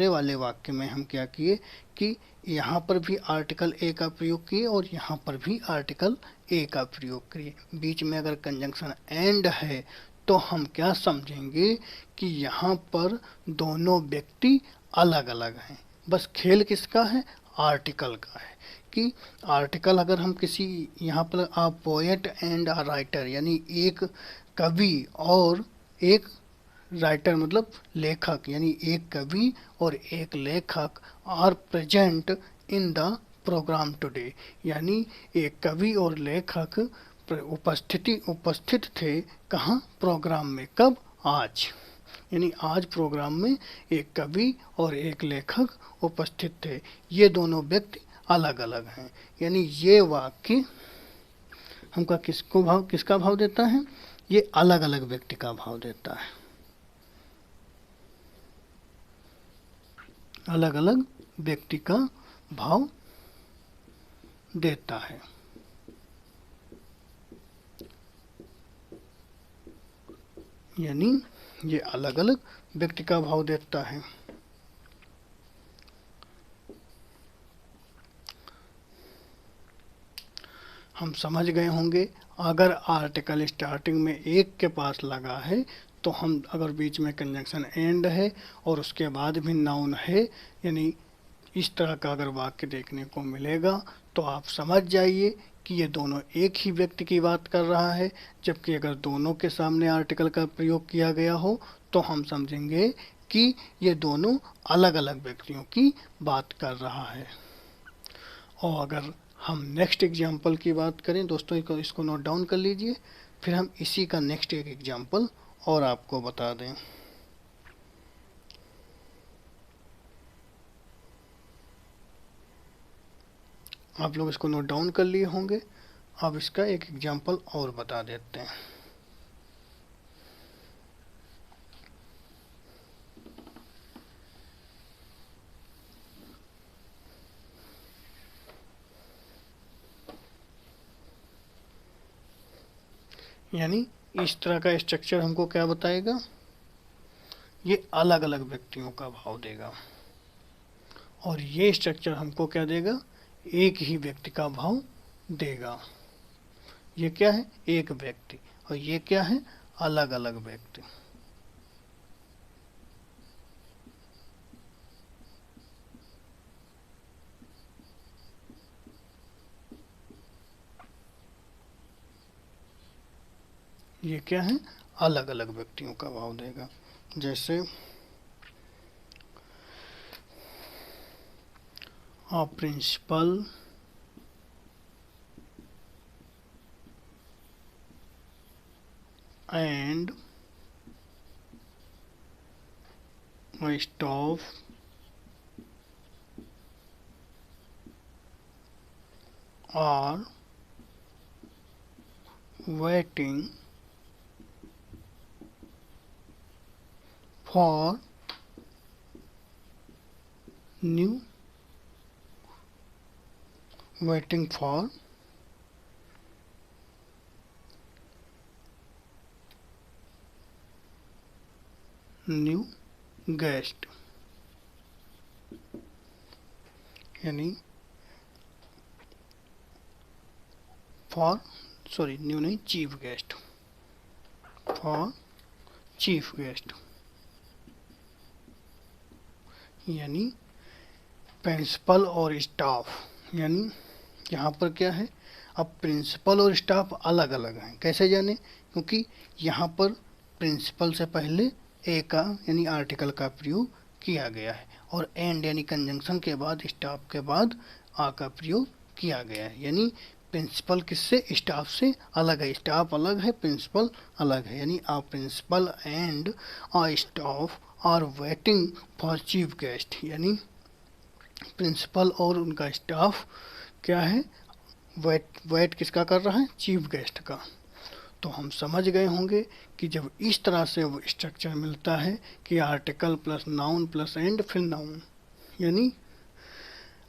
वाले वाक्य में हम क्या किए कि यहाँ पर भी आर्टिकल ए का प्रयोग किए और यहाँ पर भी आर्टिकल ए का प्रयोग किए। बीच में अगर कंजंक्शन एंड है तो हम क्या समझेंगे कि यहाँ पर दोनों व्यक्ति अलग अलग हैं। बस खेल किसका है, आर्टिकल का है कि आर्टिकल अगर हम किसी, यहाँ पर आ पोएट एंड आ राइटर, यानी एक कवि और एक राइटर मतलब लेखक, यानी एक कवि और एक लेखक are present in the programme today, यानी एक कवि और लेखक उपस्थित थे कहाँ, प्रोग्राम में। कब? आज। यानी आज प्रोग्राम में एक कवि और एक लेखक उपस्थित थे, ये दोनों व्यक्ति अलग अलग हैं। यानी ये वाक्य हमका किसका भाव देता है? ये अलग अलग व्यक्ति का भाव देता है, अलग अलग व्यक्ति का भाव देता है। यानी ये अलग अलग व्यक्ति का भाव देता है। हम समझ गए होंगे, अगर आर्टिकल स्टार्टिंग में एक के पास लगा है तो हम, अगर बीच में कंजंक्शन एंड है और उसके बाद भी नाउन है, यानी इस तरह का अगर वाक्य देखने को मिलेगा तो आप समझ जाइए कि ये दोनों एक ही व्यक्ति की बात कर रहा है। जबकि अगर दोनों के सामने आर्टिकल का प्रयोग किया गया हो तो हम समझेंगे कि ये दोनों अलग अलग व्यक्तियों की बात कर रहा है। और अगर हम नेक्स्ट एग्जाम्पल की बात करें दोस्तों, इसको नोट डाउन कर लीजिए, फिर हम इसी का नेक्स्ट एक एग्जाम्पल और आपको बता दें। आप लोग इसको नोट डाउन कर लिए होंगे, अब इसका एक एग्जाम्पल और बता देते हैं। यानी इस तरह का स्ट्रक्चर हमको क्या बताएगा? ये अलग अलग व्यक्तियों का भाव देगा। और ये स्ट्रक्चर हमको क्या देगा? एक ही व्यक्ति का भाव देगा। ये क्या है? एक व्यक्ति। और ये क्या है? अलग अलग व्यक्ति। ये क्या है? अलग अलग व्यक्तियों का भाव देगा। जैसे a principal and a staff are waiting for new guest। यानी न्यू नहीं, chief guest, for chief guest. यानी प्रिंसिपल और स्टाफ, यानी यहाँ पर क्या है? अब प्रिंसिपल और स्टाफ अलग अलग हैं। कैसे जाने? क्योंकि यहाँ पर प्रिंसिपल से पहले ए का यानी आर्टिकल का प्रयोग किया गया है और एंड यानी कंजंक्शन के बाद स्टाफ के बाद आ का प्रयोग किया गया है। यानी प्रिंसिपल किससे? स्टाफ से अलग है। स्टाफ अलग है, प्रिंसिपल अलग है। यानी a principal and a staff are waiting for chief guest. यानी प्रिंसिपल और उनका स्टाफ क्या है? वेट किसका कर रहा है? चीफ गेस्ट का। तो हम समझ गए होंगे कि जब इस तरह से वो स्ट्रक्चर मिलता है कि article plus noun plus and फिर नाउन, यानी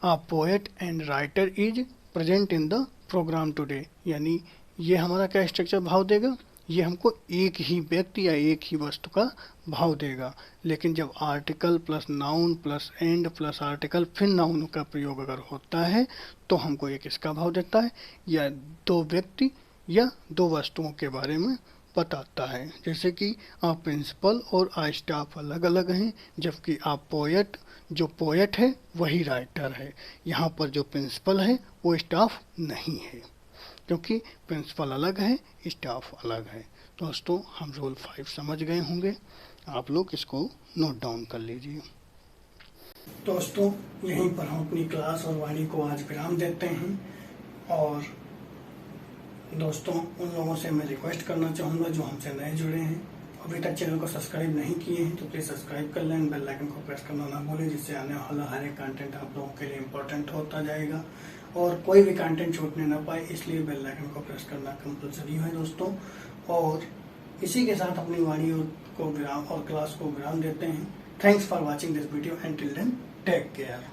a poet and writer is present in the programme today, यानी ये हमारा क्या स्ट्रक्चर भाव देगा? ये हमको एक ही व्यक्ति या एक ही वस्तु का भाव देगा। लेकिन जब article plus noun plus and plus article फिर नाउन का प्रयोग अगर होता है तो हमको एक इसका भाव देता है, या दो व्यक्ति या दो वस्तुओं के बारे में बताता है। जैसे कि आप प्रिंसिपल और आ स्टाफ अलग अलग हैं, जबकि आप पोएट, जो पोएट है वही राइटर है। यहाँ पर जो प्रिंसिपल है वो स्टाफ नहीं है, क्योंकि प्रिंसिपल अलग है, स्टाफ अलग है। दोस्तों, हम रूल 5 समझ गए होंगे, आप लोग इसको नोट डाउन कर लीजिए। दोस्तों, यहीं पर हम अपनी क्लास और वाणी को आज विराम देते हैं। और दोस्तों, उन लोगों से मैं रिक्वेस्ट करना चाहूँगा जो हमसे नए जुड़े हैं, अभी तक चैनल को सब्सक्राइब नहीं किए हैं, तो प्लीज़ सब्सक्राइब कर लें, बेल आइकन को प्रेस करना ना भूलें, जिससे आने वाला हर एक कंटेंट आप लोगों के लिए इम्पोर्टेंट होता जाएगा और कोई भी कंटेंट छूटने ना पाए, इसलिए बेल आइकन को प्रेस करना कंपलसरी है दोस्तों। और इसी के साथ अपनी वाणी को विराम और क्लास को विराम देते हैं। Thanks for watching this video and till then take care.